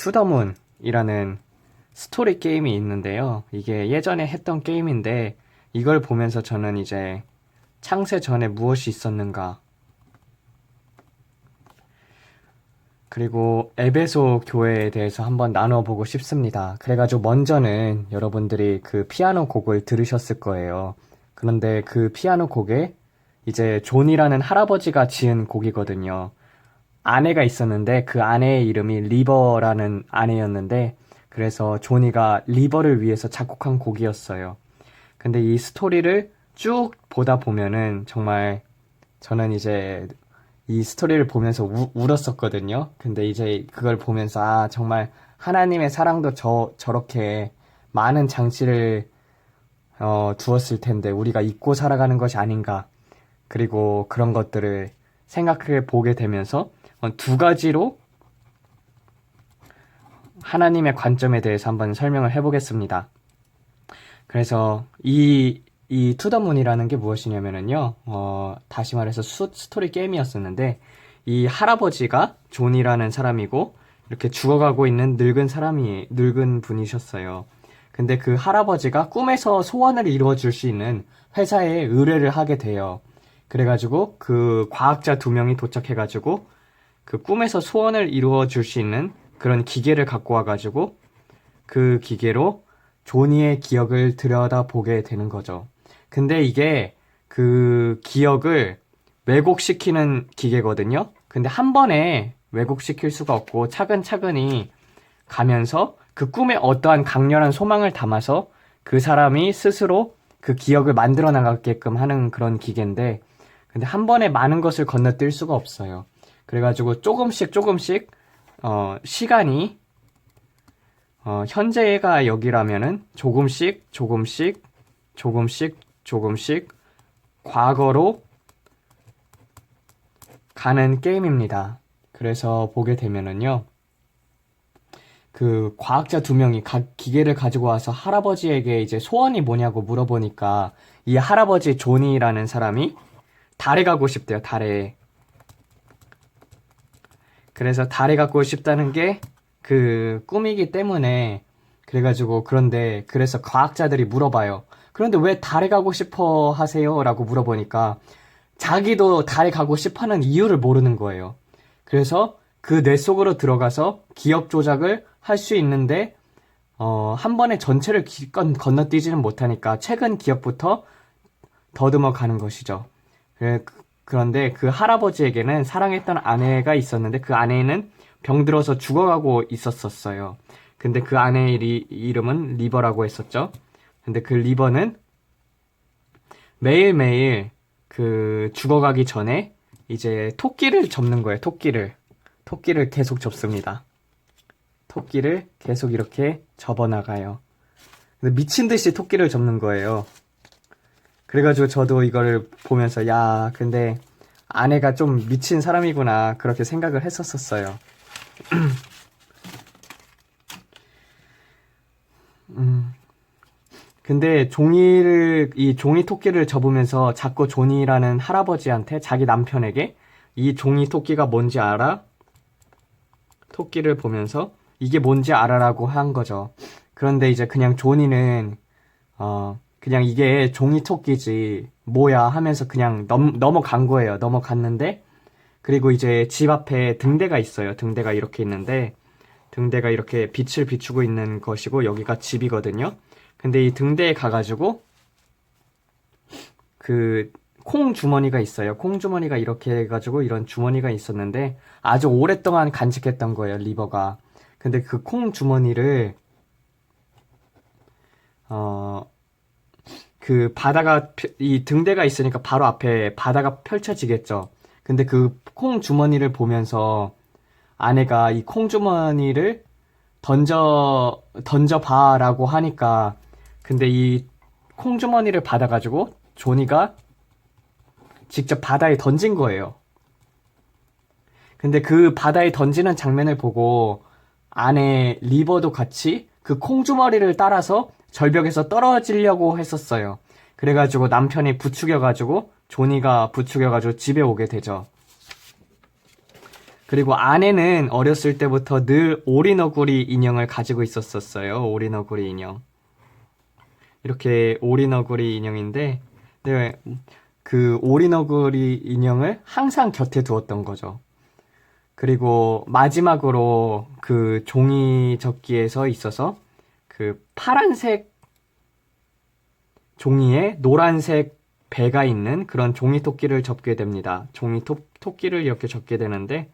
투더문이라는 스토리 게임이 있는데요. 이게 예전에 했던 게임인데 이걸 보면서 저는 이제 창세 전에 무엇이 있었는가, 그리고 에베소 교회에 대해서 한번 나눠보고 싶습니다. 그래가지고 먼저는 여러분들이 그 피아노 곡을 들으셨을 거예요. 그런데 그 피아노 곡에 이제 존이라는 할아버지가 지은 곡이거든요. 아내가 있었는데 그 아내의 이름이 리버라는 아내였는데, 그래서 조니가 리버를 위해서 작곡한 곡이었어요. 근데 이 스토리를 쭉 보다 보면은 정말 저는 이제 이 스토리를 보면서 울었었거든요. 근데 이제 그걸 보면서 정말 하나님의 사랑도 저렇게 많은 장치를 두었을 텐데 우리가 잊고 살아가는 것이 아닌가. 그리고 그런 것들을 생각해 보게 되면서 두 가지로 하나님의 관점에 대해서 한번 설명을 해보겠습니다. 그래서 이 투더문이라는 게 무엇이냐면요, 다시 말해서 스토리 게임이었었는데, 이 할아버지가 존이라는 사람이고, 이렇게 죽어가고 있는 늙은 분이셨어요. 근데 그 할아버지가 꿈에서 소원을 이루어줄 수 있는 회사에 의뢰를 하게 돼요. 그래가지고 그 과학자 2명이 도착해가지고 그 꿈에서 소원을 이루어줄 수 있는 그런 기계를 갖고 와가지고 그 기계로 조니의 기억을 들여다보게 되는 거죠. 근데 이게 그 기억을 왜곡시키는 기계거든요. 근데 한 번에 왜곡시킬 수가 없고 차근차근히 가면서 그 꿈에 어떠한 강렬한 소망을 담아서 그 사람이 스스로 그 기억을 만들어 나가게끔 하는 그런 기계인데, 근데 한 번에 많은 것을 건너뛸 수가 없어요. 그래가지고 조금씩 시간이 현재가 여기라면은 조금씩 과거로 가는 게임입니다. 그래서 보게 되면은요, 그 과학자 2명이 기계를 가지고 와서 할아버지에게 이제 소원이 뭐냐고 물어보니까 이 할아버지 조니라는 사람이 달에 가고 싶대요, 달에. 그래서 달에 가고 싶다는 게 그 꿈이기 때문에, 그래가지고 그래서 과학자들이 물어봐요. 그런데 왜 달에 가고 싶어 하세요? 라고 물어보니까 자기도 달에 가고 싶어 하는 이유를 모르는 거예요. 그래서 그 뇌 속으로 들어가서 기억 조작을 할 수 있는데 한 번에 전체를 건너뛰지는 못하니까 최근 기억부터 더듬어 가는 것이죠. 그런데 그 할아버지에게는 사랑했던 아내가 있었는데 그 아내는 병들어서 죽어가고 있었어요. 근데 그 아내의 이름은 리버라고 했었죠. 근데 그 리버는 매일매일 그 죽어가기 전에 이제 토끼를 접는 거예요. 토끼를 계속 접습니다. 토끼를 계속 이렇게 접어나가요. 근데 미친 듯이 토끼를 접는 거예요. 그래가지고 저도 이거를 보면서 근데 아내가 좀 미친 사람이구나, 그렇게 생각을 했었어요. 근데 이 종이 토끼를 접으면서 자꾸 존이라는 할아버지한테, 자기 남편에게 이 종이 토끼가 뭔지 알아? 토끼를 보면서 이게 뭔지 알아라고 한 거죠. 그런데 이제 그냥 존이는 그냥 이게 종이 토끼지 뭐야 하면서 그냥 넘어간 거예요. 넘어갔는데, 그리고 이제 집 앞에 등대가 있어요. 등대가 이렇게 있는데, 등대가 이렇게 빛을 비추고 있는 것이고 여기가 집이거든요. 근데 이 등대에 가가지고 그 콩 주머니가 있어요. 콩 주머니가 이렇게 해가지고 이런 주머니가 있었는데 아주 오랫동안 간직했던 거예요, 리버가. 근데 그 콩 주머니를 그 이 등대가 있으니까 바로 앞에 바다가 펼쳐지겠죠. 근데 그 콩 주머니를 보면서 아내가 이 콩 주머니를 던져봐라고 하니까, 근데 이 콩 주머니를 받아가지고 조니가 직접 바다에 던진 거예요. 근데 그 바다에 던지는 장면을 보고 아내 리버도 같이 그 콩주머니를 따라서 절벽에서 떨어지려고 했었어요. 그래가지고 남편이 조니가 부추겨가지고 집에 오게 되죠. 그리고 아내는 어렸을 때부터 늘 오리너구리 인형을 가지고 있었어요. 오리너구리 인형. 이렇게 오리너구리 인형인데, 네, 그 오리너구리 인형을 항상 곁에 두었던 거죠. 그리고 마지막으로 그 종이 접기에서 있어서 그 파란색 종이에 노란색 배가 있는 그런 종이 토끼를 접게 됩니다. 토끼를 이렇게 접게 되는데,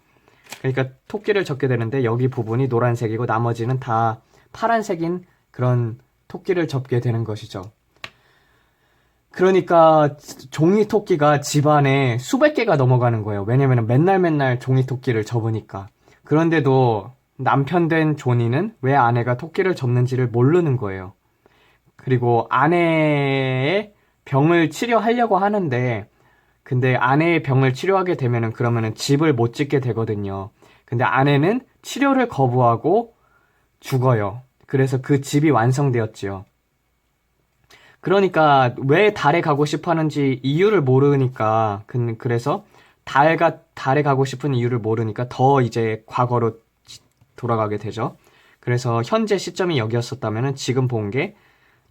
그러니까 토끼를 접게 되는데 여기 부분이 노란색이고 나머지는 다 파란색인 그런 토끼를 접게 되는 것이죠. 그러니까 종이 토끼가 집안에 수백 개가 넘어가는 거예요. 왜냐면 맨날 종이 토끼를 접으니까. 그런데도 남편 된 조니는 왜 아내가 토끼를 접는지를 모르는 거예요. 그리고 아내의 병을 치료하려고 하는데, 근데 아내의 병을 치료하게 되면은 그러면은 집을 못 짓게 되거든요. 근데 아내는 치료를 거부하고 죽어요. 그래서 그 집이 완성되었지요. 그러니까 왜 달에 가고 싶어 하는지 이유를 모르니까, 그래서 달에 가고 싶은 이유를 모르니까 더 이제 과거로 돌아가게 되죠. 그래서 현재 시점이 여기였었다면은 지금 본 게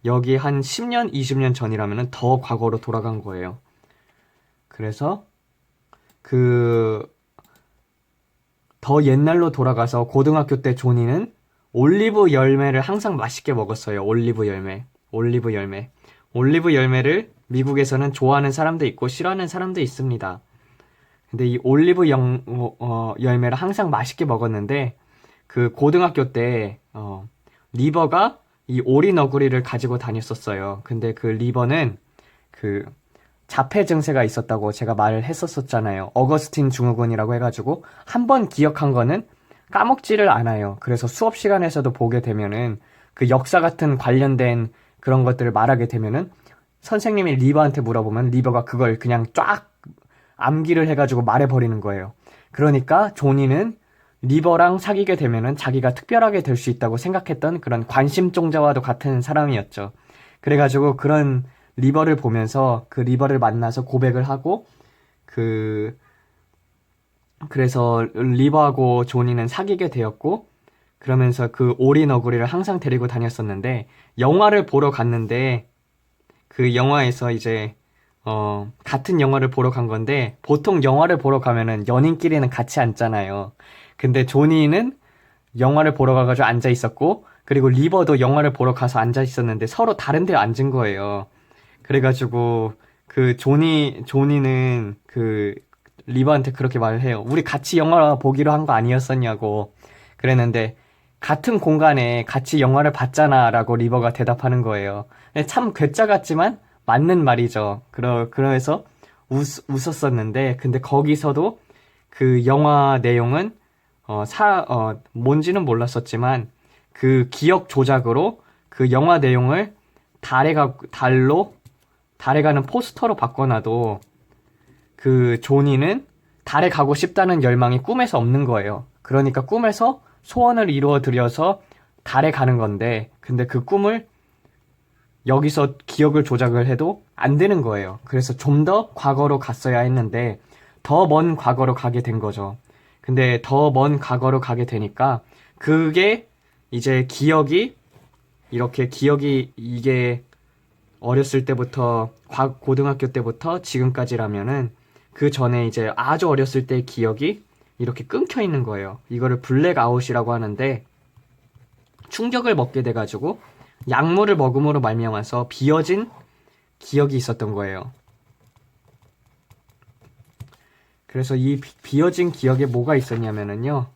여기 한 10년, 20년 전이라면은 더 과거로 돌아간 거예요. 그래서 더 옛날로 돌아가서 고등학교 때 조니는 올리브 열매를 항상 맛있게 먹었어요. 올리브 열매. 올리브 열매. 올리브 열매를 미국에서는 좋아하는 사람도 있고 싫어하는 사람도 있습니다. 근데 이 올리브 열매를 항상 맛있게 먹었는데 그 고등학교 때 리버가 이 오리 너구리를 가지고 다녔었어요. 근데 그 리버는 그 자폐 증세가 있었다고 제가 말을 했었잖아요. 어거스틴 증후군이라고 해가지고 한 번 기억한 거는 까먹지를 않아요. 그래서 수업 시간에서도 보게 되면은 그 역사 같은 관련된 그런 것들을 말하게 되면은 선생님이 리버한테 물어보면 리버가 그걸 그냥 쫙 암기를 해가지고 말해버리는 거예요. 그러니까 조니는 리버랑 사귀게 되면은 자기가 특별하게 될 수 있다고 생각했던 그런 관심종자와도 같은 사람이었죠. 그래가지고 그런 리버를 보면서 그 리버를 만나서 고백을 하고 그래서 리버하고 조니는 사귀게 되었고 그러면서 그 오리 너구리를 항상 데리고 다녔었는데 영화를 보러 갔는데 그 영화에서 이제 같은 영화를 보러 간 건데 보통 영화를 보러 가면은 연인끼리는 같이 앉잖아요. 근데 조니는 영화를 보러 가가지고 앉아 있었고 그리고 리버도 영화를 보러 가서 앉아 있었는데 서로 다른 데 앉은 거예요. 그래가지고 그 조니는 그 리버한테 그렇게 말을 해요. 우리 같이 영화 보기로 한 거 아니었었냐고 그랬는데 같은 공간에 같이 영화를 봤잖아 라고 리버가 대답하는 거예요. 참 괴짜 같지만 맞는 말이죠. 그래서 웃었었는데 근데 거기서도 그 영화 내용은 뭔지는 몰랐었지만 그 기억 조작으로 그 영화 내용을 달에 가는 포스터로 바꿔놔도 그 조니는 달에 가고 싶다는 열망이 꿈에서 없는 거예요. 그러니까 꿈에서 소원을 이루어 들여서 달에 가는 건데 근데 그 꿈을 여기서 기억을 조작을 해도 안 되는 거예요. 그래서 좀 더 과거로 갔어야 했는데 더 먼 과거로 가게 된 거죠. 근데 더 먼 과거로 가게 되니까 그게 이제 기억이 이게 어렸을 때부터 고등학교 때부터 지금까지라면은 그 전에 이제 아주 어렸을 때의 기억이 이렇게 끊겨 있는 거예요. 이거를 블랙아웃이라고 하는데 충격을 먹게 돼가지고 약물을 먹음으로 말미암아서 비어진 기억이 있었던 거예요. 그래서 이 비어진 기억에 뭐가 있었냐면은요.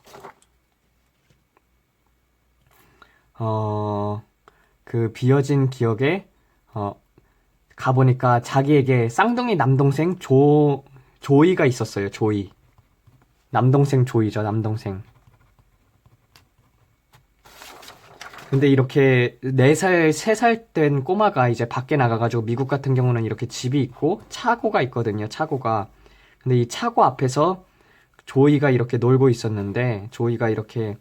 그 비어진 기억에 가보니까 자기에게 쌍둥이 남동생 조이가 있었어요. 조이. 남동생 조이죠. 남동생. 근데 이렇게 4살, 3살 된 꼬마가 이제 밖에 나가가지고 미국 같은 경우는 이렇게 집이 있고 차고가 있거든요. 차고가. 근데 이 차고 앞에서 조이가 이렇게 놀고 있었는데 조이가 이렇게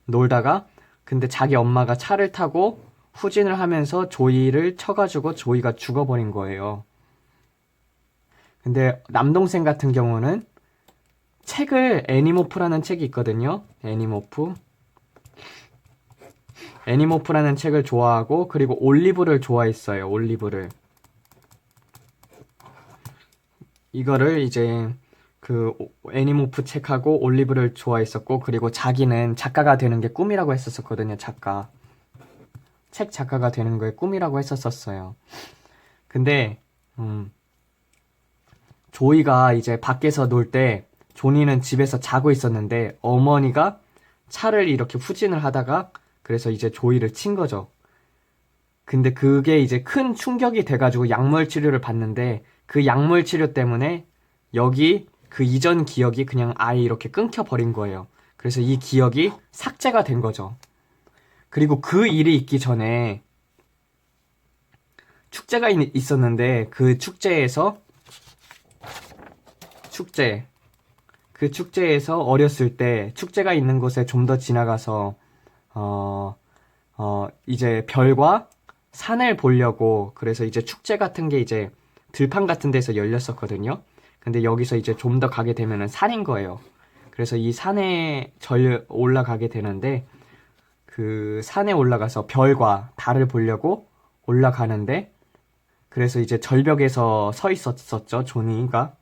놀다가 근데 자기 엄마가 차를 타고 후진을 하면서 조이를 쳐가지고 조이가 죽어버린 거예요. 근데 남동생 같은 경우는 책을 애니모프라는 책이 있거든요. 애니모프라는 책을 좋아하고 그리고 올리브를 좋아했어요. 올리브를. 이거를 이제 그 애니모프 책하고 올리브를 좋아했었고 그리고 자기는 작가가 되는 게 꿈이라고 했었거든요. 책 작가가 되는 거에 꿈이라고 했었어요. 근데 조이가 이제 밖에서 놀 때 조니는 집에서 자고 있었는데 어머니가 차를 이렇게 후진을 하다가 그래서 이제 조이를 친 거죠. 근데 그게 이제 큰 충격이 돼가지고 약물 치료를 받는데 그 약물 치료 때문에 여기 그 이전 기억이 그냥 아예 이렇게 끊겨버린 거예요. 그래서 이 기억이 삭제가 된 거죠. 그리고 그 일이 있기 전에 축제가 있었는데 그 축제에서 어렸을 때 축제가 있는 곳에 좀 더 지나가서 이제 별과 산을 보려고 그래서 이제 축제 같은 게 이제 들판 같은 데서 열렸었거든요. 근데 여기서 이제 좀 더 가게 되면은 산인 거예요. 그래서 이 산에 올라가게 되는데 그 산에 올라가서 별과 달을 보려고 올라가는데 그래서 이제 절벽에서 서 있었었죠, 조니가.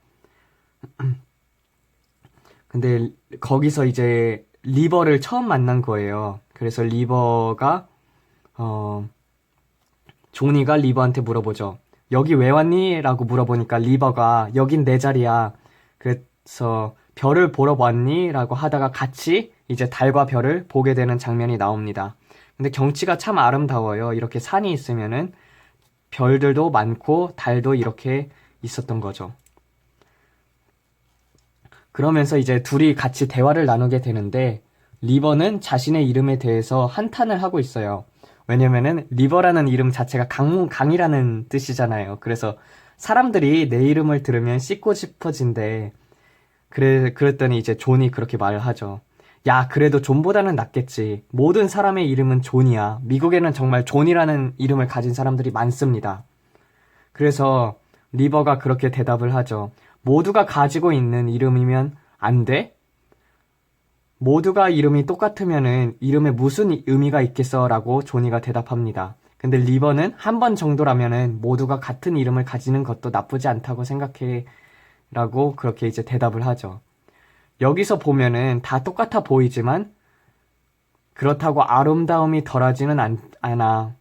근데 거기서 이제 리버를 처음 만난 거예요. 그래서 리버가 조니가 리버한테 물어보죠. 여기 왜 왔니? 라고 물어보니까 리버가 여긴 내 자리야. 그래서 별을 보러 왔니? 라고 하다가 같이 이제 달과 별을 보게 되는 장면이 나옵니다. 근데 경치가 참 아름다워요. 이렇게 산이 있으면은 별들도 많고 달도 이렇게 있었던 거죠. 그러면서 이제 둘이 같이 대화를 나누게 되는데 리버는 자신의 이름에 대해서 한탄을 하고 있어요. 왜냐면은 리버라는 이름 자체가 강이라는 뜻이잖아요. 그래서 사람들이 내 이름을 들으면 씻고 싶어진대. 그랬더니 이제 존이 그렇게 말을 하죠. 야, 그래도 존보다는 낫겠지. 모든 사람의 이름은 존이야. 미국에는 정말 존이라는 이름을 가진 사람들이 많습니다. 그래서 리버가 그렇게 대답을 하죠. 모두가 가지고 있는 이름이면 안 돼? 모두가 이름이 똑같으면은 이름에 무슨 의미가 있겠어? 라고 조니가 대답합니다. 근데 리버는 한 번 정도라면은 모두가 같은 이름을 가지는 것도 나쁘지 않다고 생각해. 라고 그렇게 이제 대답을 하죠. 여기서 보면은 다 똑같아 보이지만 그렇다고 아름다움이 덜하지는 않아.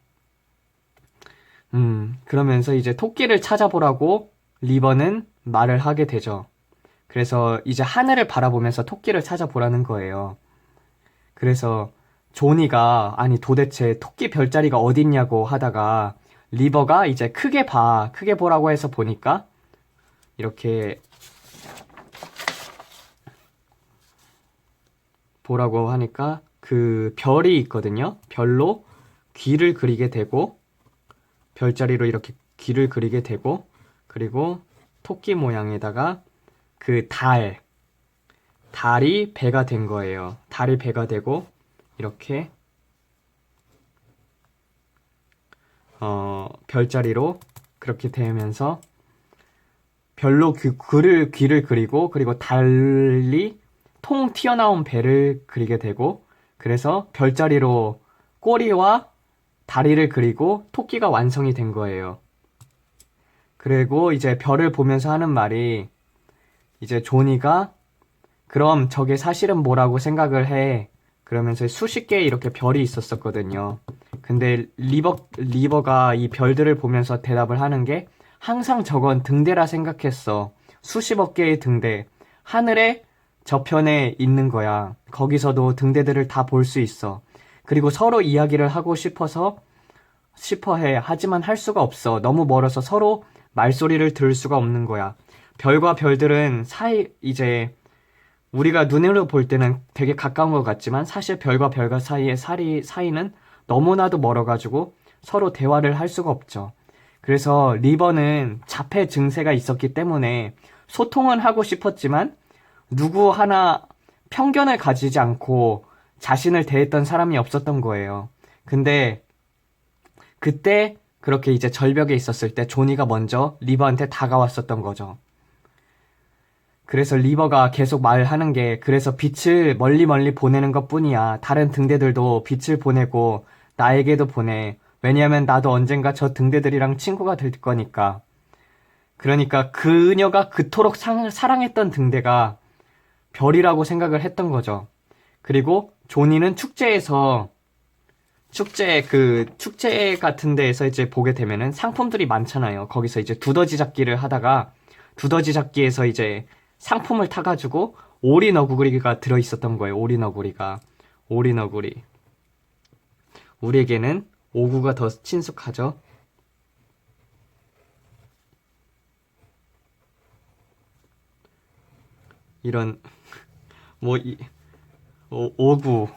그러면서 이제 토끼를 찾아보라고 리버는 말을 하게 되죠. 그래서 이제 하늘을 바라보면서 토끼를 찾아보라는 거예요. 그래서 조니가 아니 도대체 토끼 별자리가 어딨냐고 하다가 리버가 이제 크게 보라고 해서 보니까 이렇게 보라고 하니까 그 별이 있거든요. 별로 귀를 그리게 되고 별자리로 이렇게 귀를 그리게 되고 그리고 토끼 모양에다가 그 달이 배가 된 거예요. 달이 배가 되고 이렇게 별자리로 그렇게 되면서 별로 귀를 그리고 그리고 달이 통 튀어나온 배를 그리게 되고 그래서 별자리로 꼬리와 다리를 그리고 토끼가 완성이 된 거예요. 그리고 이제 별을 보면서 하는 말이 이제 조니가 그럼 저게 사실은 뭐라고 생각을 해. 그러면서 수십 개의 이렇게 별이 있었었거든요. 근데 리버가 이 별들을 보면서 대답을 하는 게 항상 저건 등대라 생각했어. 수십억 개의 등대. 하늘의 저편에 있는 거야. 거기서도 등대들을 다 볼 수 있어. 그리고 서로 이야기를 하고 싶어해. 하지만 할 수가 없어. 너무 멀어서 서로 말소리를 들을 수가 없는 거야. 별과 별들은 이제 우리가 눈으로 볼 때는 되게 가까운 것 같지만 사실 별과 별과 사이의 사이는 너무나도 멀어가지고 서로 대화를 할 수가 없죠. 그래서 리버는 자폐 증세가 있었기 때문에 소통은 하고 싶었지만 누구 하나 편견을 가지지 않고 자신을 대했던 사람이 없었던 거예요. 근데 그때 그렇게 이제 절벽에 있었을 때 조니가 먼저 리버한테 다가왔었던 거죠. 그래서 리버가 계속 말하는 게 그래서 빛을 멀리 멀리 보내는 것뿐이야. 다른 등대들도 빛을 보내고 나에게도 보내. 왜냐면 나도 언젠가 저 등대들이랑 친구가 될 거니까. 그러니까 그녀가 그토록 사랑했던 등대가 별이라고 생각을 했던 거죠. 그리고 조니는 축제 같은 데에서 이제 보게 되면은 상품들이 많잖아요. 거기서 이제 두더지 잡기를 하다가 두더지 잡기에서 이제 상품을 타가지고 오리 너구리가 들어있었던 거예요. 오리 너구리가. 오리 너구리. 우리에게는 오구가 더 친숙하죠. 이런 뭐 오구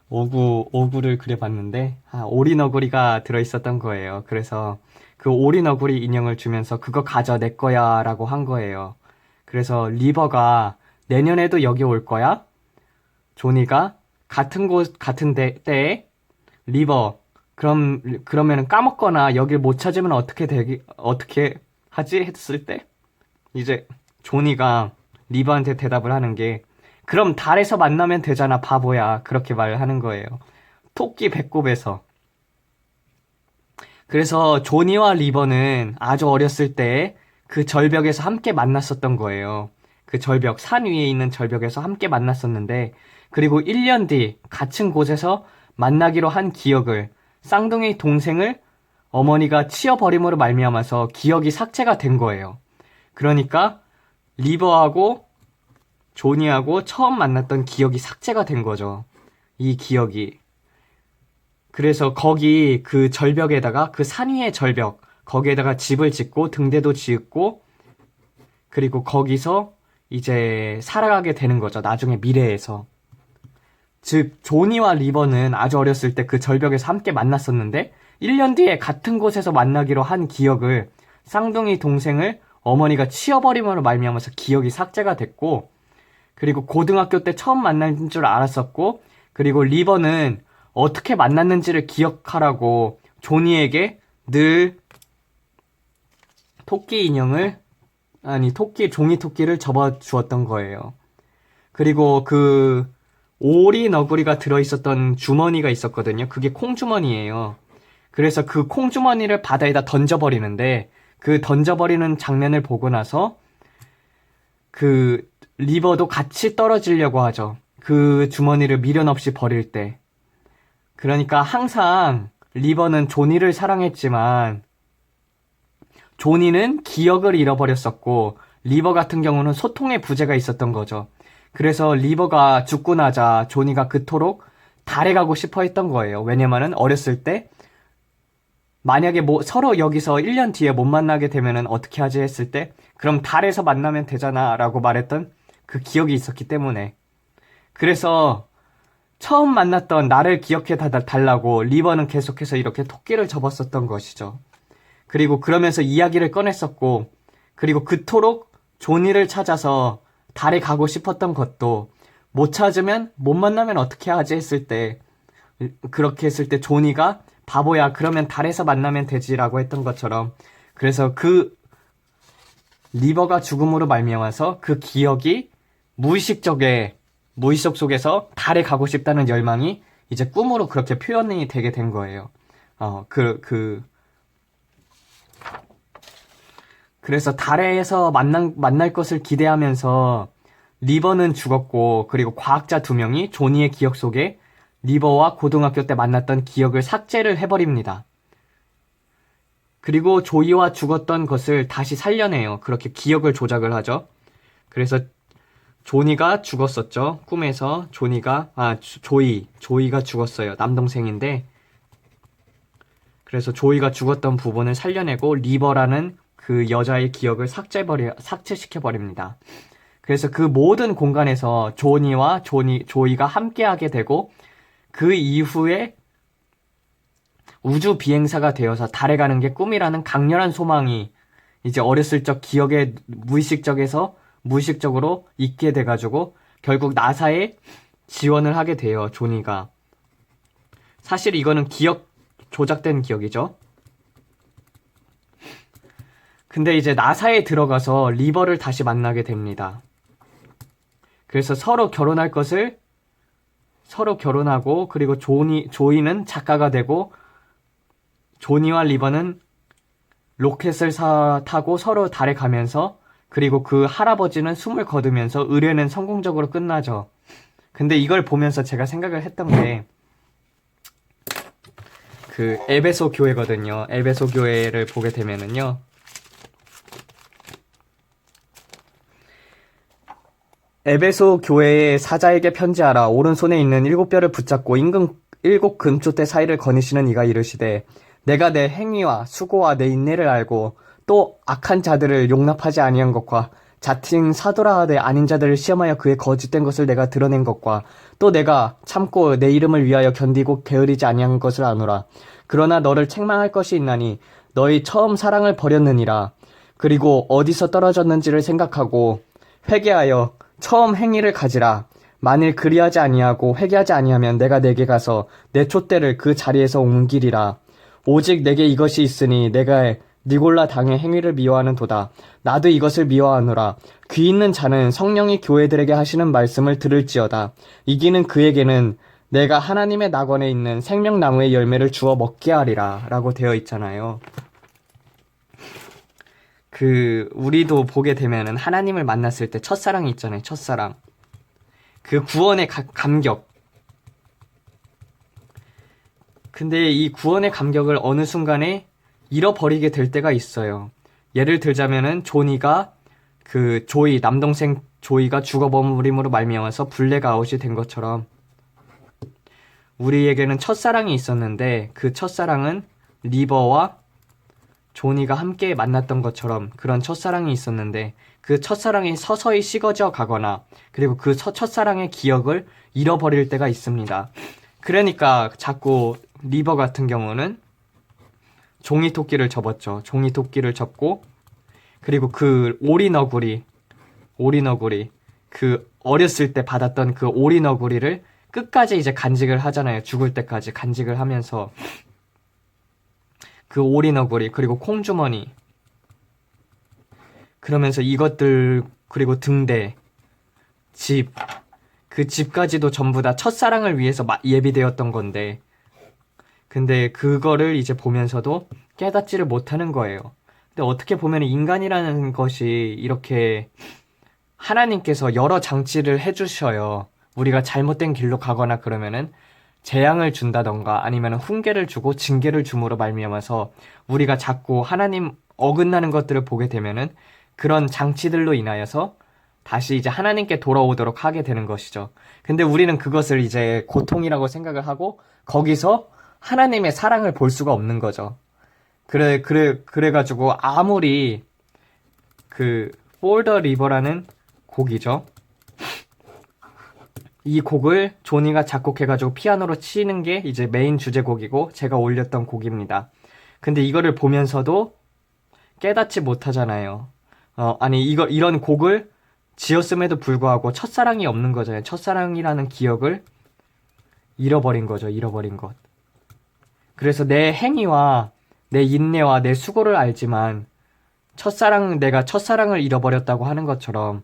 오구를 그려봤는데 오리 너구리가 들어있었던 거예요. 그래서 그 오리 너구리 인형을 주면서 그거 가져 내 거야 라고 한 거예요. 그래서 리버가 내년에도 여기 올 거야? 조니가 같은 때에 리버 그러면은 까먹거나 여길 못 찾으면 어떻게 하지? 했을 때 이제 조니가 리버한테 대답을 하는 게 그럼 달에서 만나면 되잖아 바보야 그렇게 말을 하는 거예요. 토끼 배꼽에서. 그래서 조니와 리버는 아주 어렸을 때 그 절벽에서 함께 만났었던 거예요. 그 절벽, 산 위에 있는 절벽에서 함께 만났었는데 그리고 1년 뒤 같은 곳에서 만나기로 한 기억을 쌍둥이 동생을 어머니가 치어버림으로 말미암아서 기억이 삭제가 된 거예요. 그러니까 리버하고 조니하고 처음 만났던 기억이 삭제가 된 거죠. 이 기억이. 그래서 거기 그 절벽에다가 그 산 위의 절벽 거기에다가 집을 짓고 등대도 지었고 그리고 거기서 이제 살아가게 되는 거죠. 나중에 미래에서. 즉 조니와 리버는 아주 어렸을 때 그 절벽에서 함께 만났었는데 1년 뒤에 같은 곳에서 만나기로 한 기억을 쌍둥이 동생을 어머니가 치어버림으로 말미암아서 기억이 삭제가 됐고 그리고 고등학교 때 처음 만난 줄 알았었고 그리고 리버는 어떻게 만났는지를 기억하라고 조니에게 늘 토끼 인형을 종이 토끼를 접어 주었던 거예요. 그리고 그 오리 너구리가 들어있었던 주머니가 있었거든요. 그게 콩주머니예요. 그래서 그 콩주머니를 바다에다 던져버리는데 그 던져버리는 장면을 보고 나서 그 리버도 같이 떨어지려고 하죠. 그 주머니를 미련 없이 버릴 때. 그러니까 항상 리버는 조니를 사랑했지만 조니는 기억을 잃어버렸었고 리버 같은 경우는 소통의 부재가 있었던 거죠. 그래서 리버가 죽고 나자 조니가 그토록 달에 가고 싶어 했던 거예요. 왜냐면은 어렸을 때 만약에 서로 여기서 1년 뒤에 못 만나게 되면은 어떻게 하지 했을 때 그럼 달에서 만나면 되잖아 라고 말했던 그 기억이 있었기 때문에 그래서 처음 만났던 나를 기억해 달라고 리버는 계속해서 이렇게 토끼를 접었었던 것이죠. 그리고 그러면서 이야기를 꺼냈었고 그리고 그토록 조니를 찾아서 달에 가고 싶었던 것도 못 만나면 어떻게 하지 했을 때 그렇게 했을 때 조니가 바보야 그러면 달에서 만나면 되지라고 했던 것처럼 그래서 그 리버가 죽음으로 말미암아서 그 기억이 무의식 속에서 달에 가고 싶다는 열망이 이제 꿈으로 그렇게 표현이 되게 된 거예요. 그래서 달에서 만날 것을 기대하면서 리버는 죽었고 그리고 과학자 2명이 조니의 기억 속에 리버와 고등학교 때 만났던 기억을 삭제를 해버립니다. 그리고 조이와 죽었던 것을 다시 살려내요. 그렇게 기억을 조작을 하죠. 그래서 조니가 죽었었죠. 꿈에서 조이가 죽었어요. 남동생인데 그래서 조이가 죽었던 부분을 살려내고 리버라는 그 여자의 기억을 삭제시켜버립니다. 그래서 그 모든 공간에서 조이가 함께하게 되고 그 이후에 우주 비행사가 되어서 달에 가는 게 꿈이라는 강렬한 소망이 이제 어렸을 적 기억에 무의식적으로 있게 돼가지고 결국 나사에 지원을 하게 돼요. 조니가. 사실 이거는 조작된 기억이죠. 근데 이제 나사에 들어가서 리버를 다시 만나게 됩니다. 그래서 서로 결혼할 것을 서로 결혼하고, 그리고 조이는 작가가 되고, 조니와 리버는 로켓을 타고 서로 달에 가면서, 그리고 그 할아버지는 숨을 거두면서 의뢰는 성공적으로 끝나죠. 근데 이걸 보면서 제가 생각을 했던 게, 그 에베소 교회거든요. 에베소 교회를 보게 되면은요, 에베소 교회의 사자에게 편지하라. 오른손에 있는 7뼈를 붙잡고 임금 7금쪽대 사이를 거니시는 이가 이르시되, 내가 내 행위와 수고와 내 인내를 알고 또 악한 자들을 용납하지 아니한 것과 자칭 사도라 하되 아닌 자들을 시험하여 그의 거짓된 것을 내가 드러낸 것과 또 내가 참고 내 이름을 위하여 견디고 게으르지 아니한 것을 아노라. 그러나 너를 책망할 것이 있나니 너희 처음 사랑을 버렸느니라. 그리고 어디서 떨어졌는지를 생각하고 회개하여 처음 행위를 가지라. 만일 그리하지 아니하고 회개하지 아니하면 내가 내게 가서 내 촛대를 그 자리에서 옮기리라. 오직 내게 이것이 있으니 내가 니골라 당의 행위를 미워하는 도다. 나도 이것을 미워하노라. 귀 있는 자는 성령이 교회들에게 하시는 말씀을 들을지어다. 이기는 그에게는 내가 하나님의 낙원에 있는 생명나무의 열매를 주어 먹게 하리라. 라고 되어 있잖아요. 우리도 보게 되면은 하나님을 만났을 때 첫사랑이 있잖아요. 첫사랑. 그 구원의 감격. 근데 이 구원의 감격을 어느 순간에 잃어버리게 될 때가 있어요. 예를 들자면은 조니가 남동생 조이가 죽어버림으로 말미암아서 블랙 아웃이 된 것처럼 우리에게는 첫사랑이 있었는데 그 첫사랑은 리버와 조니가 함께 만났던 것처럼 그런 첫사랑이 있었는데 그 첫사랑이 서서히 식어져 가거나 그리고 그 첫사랑의 기억을 잃어버릴 때가 있습니다. 그러니까 자꾸 리버 같은 경우는 종이토끼를 접었죠. 종이토끼를 접고 그리고 그 오리너구리 그 어렸을 때 받았던 그 오리너구리를 끝까지 이제 간직을 하잖아요. 죽을 때까지 간직을 하면서 그 오리너구리 그리고 콩주머니 그러면서 이것들 그리고 등대 그 집까지도 전부 다 첫사랑을 위해서 예비되었던 건데 근데 그거를 이제 보면서도 깨닫지를 못하는 거예요. 근데 어떻게 보면 인간이라는 것이 이렇게 하나님께서 여러 장치를 해주셔요. 우리가 잘못된 길로 가거나 그러면은 재앙을 준다던가 아니면 훈계를 주고 징계를 줌으로 말미암아서 우리가 자꾸 하나님 어긋나는 것들을 보게 되면은 그런 장치들로 인하여서 다시 이제 하나님께 돌아오도록 하게 되는 것이죠. 근데 우리는 그것을 이제 고통이라고 생각을 하고 거기서 하나님의 사랑을 볼 수가 없는 거죠. 그래가지고 아무리 For the River라는 곡이죠. 이 곡을 조니가 작곡해가지고 피아노로 치는 게 이제 메인 주제곡이고 제가 올렸던 곡입니다. 근데 이거를 보면서도 깨닫지 못하잖아요. 이런 곡을 지었음에도 불구하고 첫사랑이 없는 거잖아요. 첫사랑이라는 기억을 잃어버린 거죠. 잃어버린 것. 그래서 내 행위와 내 인내와 내 수고를 알지만 내가 첫사랑을 잃어버렸다고 하는 것처럼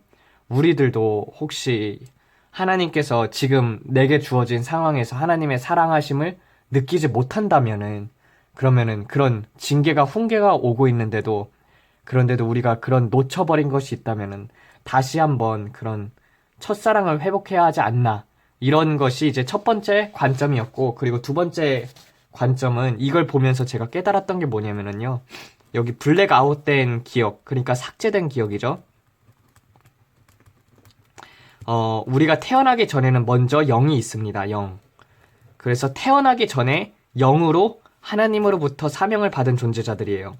우리들도 혹시 하나님께서 지금 내게 주어진 상황에서 하나님의 사랑하심을 느끼지 못한다면은 그러면은 그런 징계가 훈계가 오고 있는데도 그런데도 우리가 그런 놓쳐버린 것이 있다면은 다시 한번 그런 첫사랑을 회복해야 하지 않나 이런 것이 이제 첫 번째 관점이었고 그리고 두 번째 관점은 이걸 보면서 제가 깨달았던 게 뭐냐면은요. 여기 블랙 아웃된 기억, 그러니까 삭제된 기억이죠. 우리가 태어나기 전에는 먼저 영이 있습니다. 영. 그래서 태어나기 전에 영으로 하나님으로부터 사명을 받은 존재자들이에요.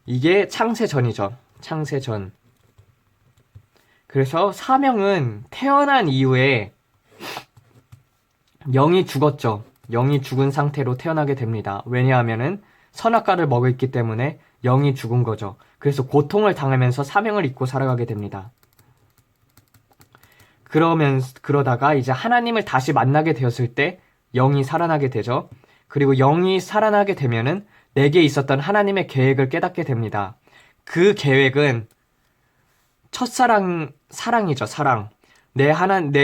이게 창세 전이죠. 창세 전. 그래서 사명은 태어난 이후에 영이 죽었죠. 영이 죽은 상태로 태어나게 됩니다. 왜냐하면은 선악과를 먹었기 때문에 영이 죽은 거죠. 그래서 고통을 당하면서 사명을 잊고 살아가게 됩니다. 그러다가 이제 하나님을 다시 만나게 되었을 때 영이 살아나게 되죠. 그리고 영이 살아나게 되면은 내게 있었던 하나님의 계획을 깨닫게 됩니다. 그 계획은 사랑이죠, 사랑. 내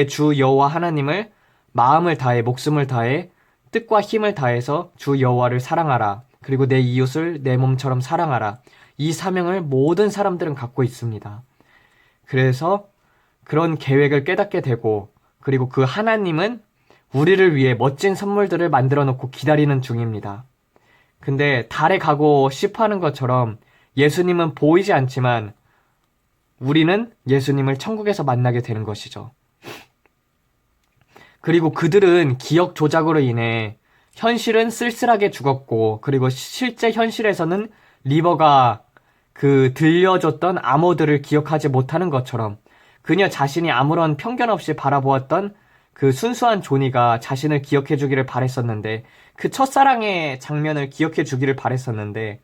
주 여호와 하나님을 마음을 다해, 목숨을 다해, 뜻과 힘을 다해서 주 여호와를 사랑하라. 그리고 내 이웃을 내 몸처럼 사랑하라. 이 사명을 모든 사람들은 갖고 있습니다. 그래서 그런 계획을 깨닫게 되고, 그리고 그 하나님은 우리를 위해 멋진 선물들을 만들어 놓고 기다리는 중입니다. 근데 달에 가고 싶어 하는 것처럼 예수님은 보이지 않지만 우리는 예수님을 천국에서 만나게 되는 것이죠. 그리고 그들은 기억 조작으로 인해 현실은 쓸쓸하게 죽었고, 그리고 실제 현실에서는 리버가 그 들려줬던 암호들을 기억하지 못하는 것처럼 그녀 자신이 아무런 편견 없이 바라보았던 그 순수한 조니가 자신을 기억해 주기를 바랬었는데, 그 첫사랑의 장면을 기억해 주기를 바랬었는데,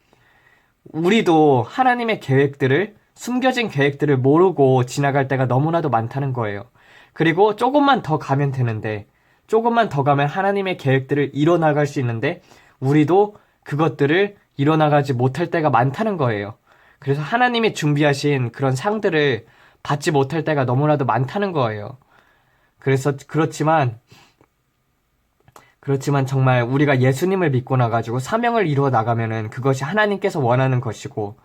우리도 하나님의 계획들을, 숨겨진 계획들을 모르고 지나갈 때가 너무나도 많다는 거예요. 그리고 조금만 더 가면 되는데, 조금만 더 가면 하나님의 계획들을 이뤄나갈 수 있는데, 우리도 그것들을 이뤄나가지 못할 때가 많다는 거예요. 그래서 하나님이 준비하신 그런 상들을 받지 못할 때가 너무나도 많다는 거예요. 그렇지만 정말 우리가 예수님을 믿고 나가지고 사명을 이루어 나가면은 그것이 하나님께서 원하는 것이고,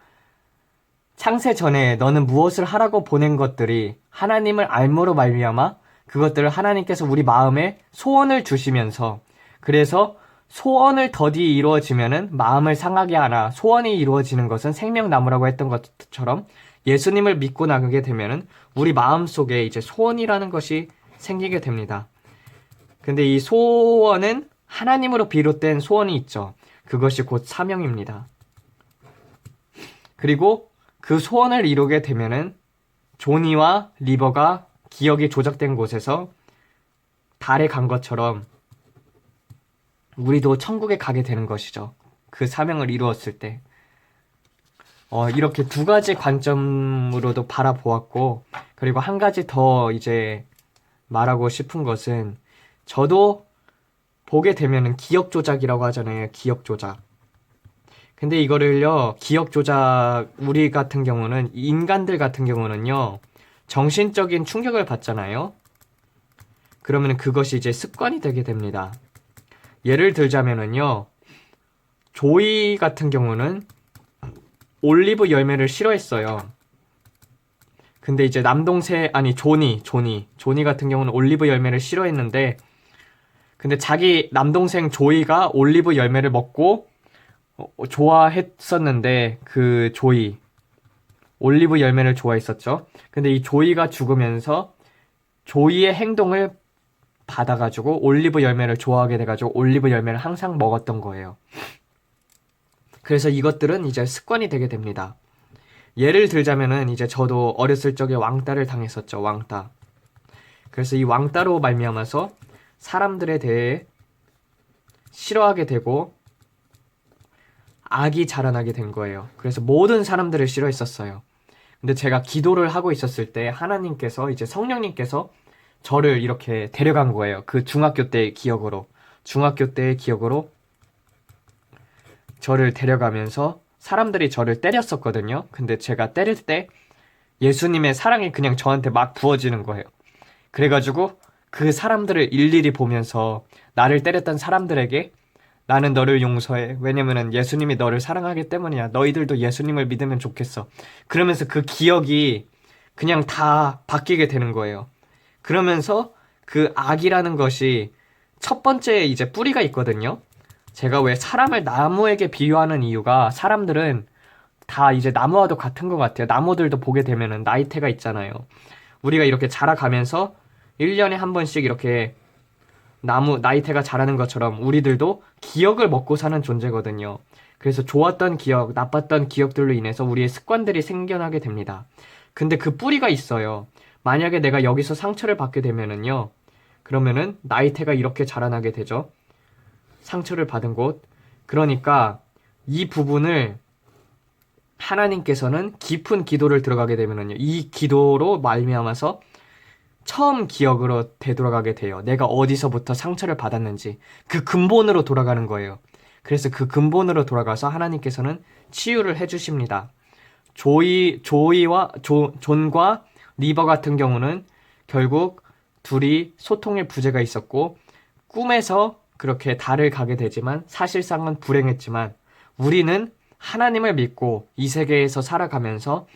창세 전에 너는 무엇을 하라고 보낸 것들이 하나님을 알므로 말미암아 그것들을 하나님께서 우리 마음에 소원을 주시면서, 그래서 소원을 더디 이루어지면은 마음을 상하게 하나 소원이 이루어지는 것은 생명나무라고 했던 것처럼 예수님을 믿고 나가게 되면은 우리 마음속에 이제 소원이라는 것이 생기게 됩니다. 근데 이 소원은 하나님으로 비롯된 소원이 있죠. 그것이 곧 사명입니다. 그리고 그 소원을 이루게 되면은 조니와 리버가 기억이 조작된 곳에서 달에 간 것처럼 우리도 천국에 가게 되는 것이죠. 그 사명을 이루었을 때. 이렇게 두 가지 관점으로도 바라보았고, 그리고 한 가지 더 이제 말하고 싶은 것은, 저도 보게 되면은 기억 조작이라고 하잖아요. 기억 조작. 근데 이거를요, 기억 조작, 우리 같은 경우는, 인간들 같은 경우는요, 정신적인 충격을 받잖아요. 그러면 그것이 이제 습관이 되게 됩니다. 예를 들자면은요, 조이 같은 경우는 올리브 열매를 싫어했어요. 근데 이제 조니 같은 경우는 올리브 열매를 싫어했는데, 근데 자기 남동생 조이가 올리브 열매를 먹고 좋아했었는데, 그 조이 올리브 열매를 좋아했었죠. 근데 이 조이가 죽으면서 조이의 행동을 받아가지고 올리브 열매를 좋아하게 돼가지고 올리브 열매를 항상 먹었던 거예요. 그래서 이것들은 이제 습관이 되게 됩니다. 예를 들자면은 이제 저도 어렸을 적에 왕따를 당했었죠. 왕따. 그래서 이 왕따로 말미암아서 사람들에 대해 싫어하게 되고 악이 자라나게 된 거예요. 그래서 모든 사람들을 싫어했었어요. 근데 제가 기도를 하고 있었을 때 하나님께서, 이제 성령님께서 저를 이렇게 데려간 거예요. 그 중학교 때의 기억으로 저를 데려가면서 사람들이 저를 때렸었거든요. 근데 제가 때릴 때 예수님의 사랑이 그냥 저한테 막 부어지는 거예요. 그래가지고 그 사람들을 일일이 보면서 나를 때렸던 사람들에게 나는 너를 용서해. 왜냐면은 예수님이 너를 사랑하기 때문이야. 너희들도 예수님을 믿으면 좋겠어. 그러면서 그 기억이 그냥 다 바뀌게 되는 거예요. 그러면서 그 악이라는 것이 첫 번째 이제 뿌리가 있거든요. 제가 왜 사람을 나무에게 비유하는 이유가, 사람들은 다 이제 나무와도 같은 것 같아요. 나무들도 보게 되면은 나이테가 있잖아요. 우리가 이렇게 자라가면서 1년에 한 번씩 이렇게 나이테가 자라는 것처럼 우리들도 기억을 먹고 사는 존재거든요. 그래서 좋았던 기억, 나빴던 기억들로 인해서 우리의 습관들이 생겨나게 됩니다. 근데 그 뿌리가 있어요. 만약에 내가 여기서 상처를 받게 되면은요, 그러면은 나이테가 이렇게 자라나게 되죠. 상처를 받은 곳. 그러니까 이 부분을 하나님께서는 깊은 기도를 들어가게 되면은요, 이 기도로 말미암아서 처음 기억으로 되돌아가게 돼요. 내가 어디서부터 상처를 받았는지 그 근본으로 돌아가는 거예요. 그래서 그 근본으로 돌아가서 하나님께서는 치유를 해주십니다. 존과 리버 같은 경우는 결국 둘이 소통의 부재가 있었고 꿈에서 그렇게 달을 가게 되지만 사실상은 불행했지만 우리는 하나님을 믿고 이 세계에서 살아가면서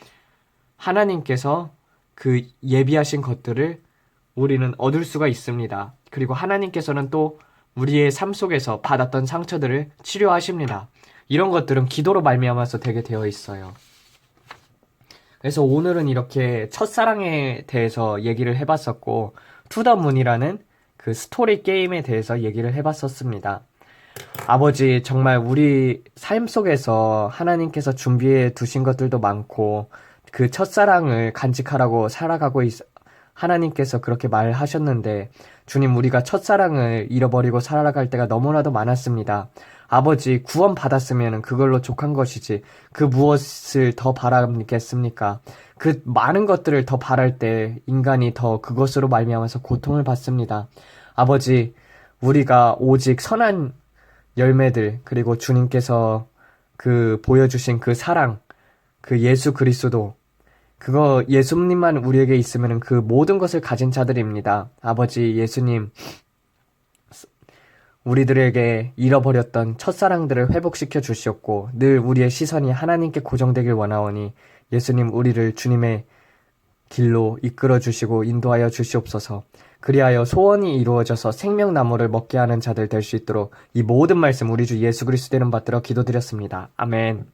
하나님께서 그 예비하신 것들을 우리는 얻을 수가 있습니다. 그리고 하나님께서는 또 우리의 삶 속에서 받았던 상처들을 치료하십니다. 이런 것들은 기도로 말미암아서 되게 되어 있어요. 그래서 오늘은 이렇게 첫사랑에 대해서 얘기를 해봤었고 투더문이라는 그 스토리 게임에 대해서 얘기를 해봤었습니다. 아버지, 정말 우리 삶 속에서 하나님께서 준비해 두신 것들도 많고 그 첫사랑을 간직하라고 살아가고 하나님께서 그렇게 말하셨는데 주님, 우리가 첫사랑을 잃어버리고 살아갈 때가 너무나도 많았습니다. 아버지, 구원 받았으면 그걸로 족한 것이지 그 무엇을 더 바라겠습니까? 그 많은 것들을 더 바랄 때 인간이 더 그것으로 말미암아서 고통을 받습니다. 아버지, 우리가 오직 선한 열매들, 그리고 주님께서 그 보여주신 그 사랑, 그 예수 그리스도, 그거 예수님만 우리에게 있으면 그 모든 것을 가진 자들입니다. 아버지 예수님, 우리들에게 잃어버렸던 첫사랑들을 회복시켜 주시었고 늘 우리의 시선이 하나님께 고정되길 원하오니 예수님, 우리를 주님의 길로 이끌어 주시고 인도하여 주시옵소서. 그리하여 소원이 이루어져서 생명나무를 먹게 하는 자들 될 수 있도록 이 모든 말씀 우리 주 예수 그리스도 이름 받들어 기도드렸습니다. 아멘.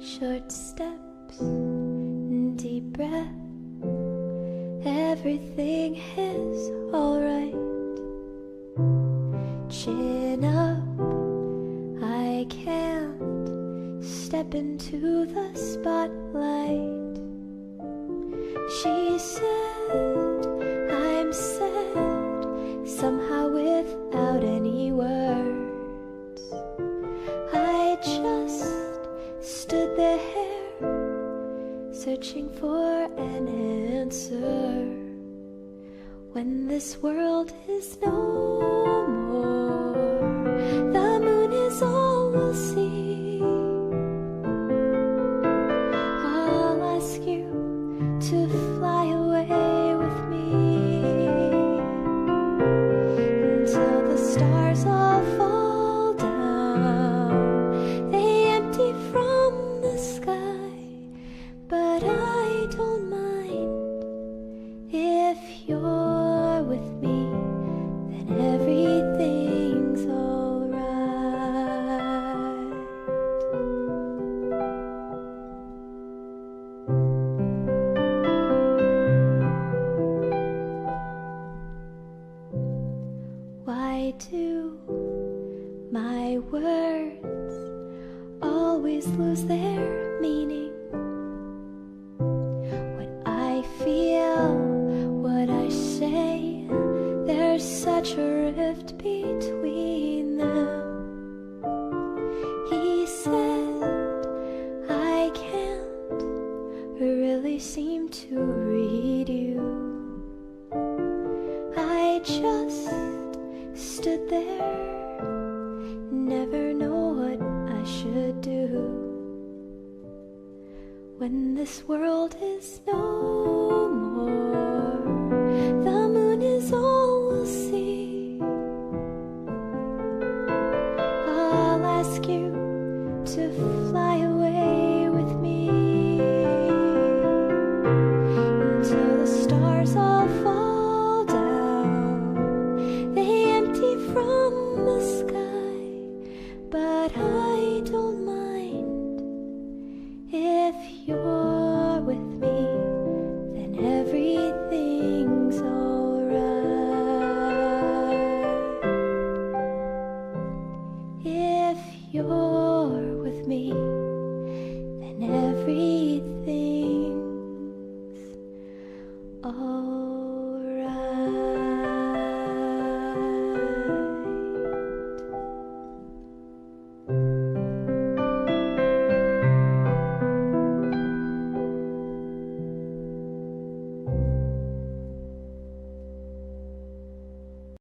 Short steps, deep breath, everything is alright. Chin up, I can't step into the spotlight. She said, I'm sad, somehow without any words. I just stood there, searching for an answer. When this world is no more, the moon is all we'll see. I'll ask you to fly away with me until the stars all fall down. They empty from the sky, but I don't mind if you're with me, then everything's alright. Why do my words always lose their meaning? What I feel, what I say, there's such a rift between them. He said, I can't really seem to read you. I just stood there, never know what I should do. When this world is no more, the moon is all we'll see. I'll ask you